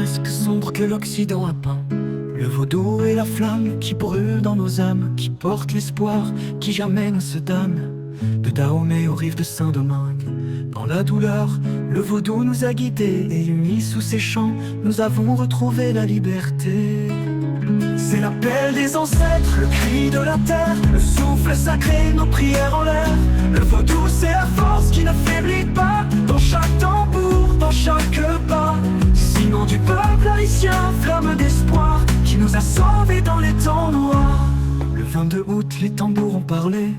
masque sombre que l'Occident a peint. Le vaudou est la flamme qui brûle dans nos âmes, qui porte l'espoir, qui jamais ne se damne. De Dahomey aux rives de Saint-Domingue, dans la douleur, le vaudou nous a guidés, et unis sous ses chants, nous avons retrouvé la liberté. C'est l'appel des ancêtres, le cri de la terre, le souffle sacré, nos prières en l'air. Le vaudou c'est la force qui ne faiblit pas, dans chaque tambour, dans chaque pas. Ciment du peuple haïtien, flamme d'espoir, qui nous a sauvés dans les temps noirs. Le 22 août, les tambours ont parlé,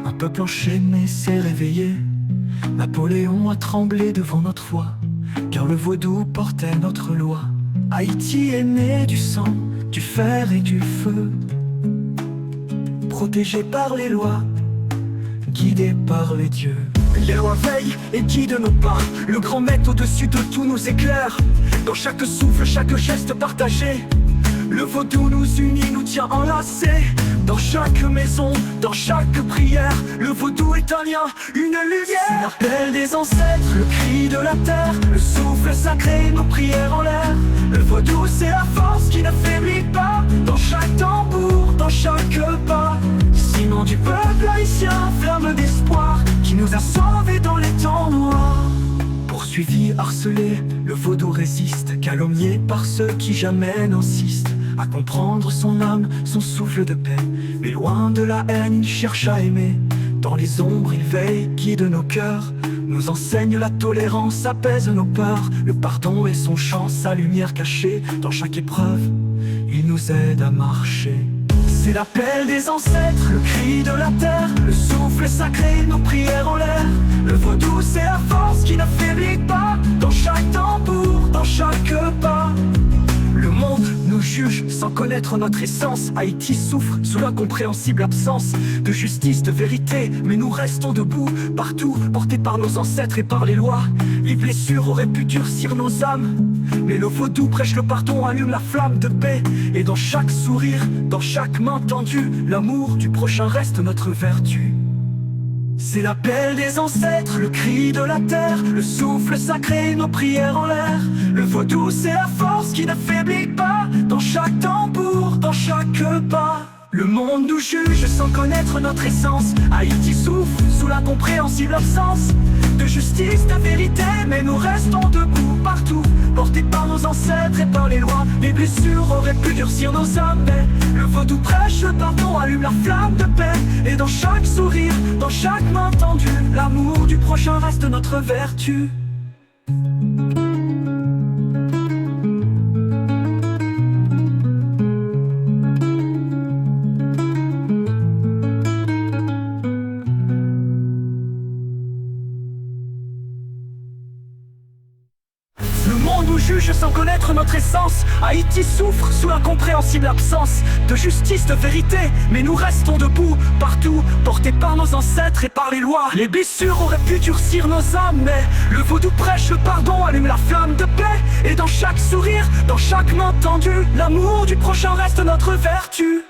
un peuple enchaîné s'est réveillé. Napoléon a tremblé devant notre foi, car le vaudou portait notre loi. Haïti est né du sang, du fer et du feu, protégé par les lois, guidé par les dieux. Les lois veillent et guident nos pas, le grand maître au-dessus de tout nous éclaire. Dans chaque souffle, chaque geste partagé, le vaudou nous unit, nous tient enlacés. Dans chaque maison, dans chaque prière, le vaudou est un lien, une lumière. C'est l'appel des ancêtres, le cri de la terre, le souffle sacré, nos prières en l'air. Le vaudou c'est la force qui ne faiblit pas, dans chaque tambour, dans chaque pas. Ciment du peuple haïtien, flamme d'espoir, qui nous a sauvés dans les temps noirs. Poursuivi, harcelé, le vaudou résiste, calomnié par ceux qui jamais n'insistent à comprendre son âme, son souffle de paix. Mais loin de la haine, il cherche à aimer. Dans les ombres, il veille, guide nos cœurs, nous enseigne la tolérance, apaise nos peurs. Le pardon est son chant, sa lumière cachée. Dans chaque épreuve, il nous aide à marcher. C'est l'appel des ancêtres, le cri de la terre, le souffle sacré, nos prières en l'air. Le vaudou c'est la force qui ne faiblit pas, dans chaque tambour, dans chaque pas. Le monde nous juge sans connaître notre essence. Haïti souffre sous l'incompréhensible absence de justice, de vérité, mais nous restons debout, partout, portés par nos ancêtres et par les lois. Les blessures auraient pu durcir nos âmes, mais le vaudou prêche le pardon, allume la flamme de paix. Et dans chaque sourire, dans chaque main tendue, l'amour du prochain reste notre vertu. C'est l'appel des ancêtres, le cri de la terre, le souffle sacré, nos prières en l'air. Le vaudou c'est la force qui ne faiblit pas, dans chaque tambour, dans chaque pas. Le monde nous juge sans connaître notre essence. Haïti souffre sous l'incompréhensible absence de justice, de vérité, mais nous restons debout partout, portés par nos ancêtres et par les lois. Les blessures auraient pu durcir nos âmes, mais le vaudou prêche le pardon, allume la flamme de paix. Et dans chaque sourire, dans chaque main tendue, l'amour du prochain reste notre vertu. Le monde nous juge sans connaître notre essence. Haïti souffre sous l'incompréhensible absence de justice, de vérité, mais nous restons debout, partout, portés par nos ancêtres et par les lois. Les blessures auraient pu durcir nos âmes, mais le vaudou prêche le pardon, allume la flamme de paix. Et dans chaque sourire, dans chaque main tendue, l'amour du prochain reste notre vertu.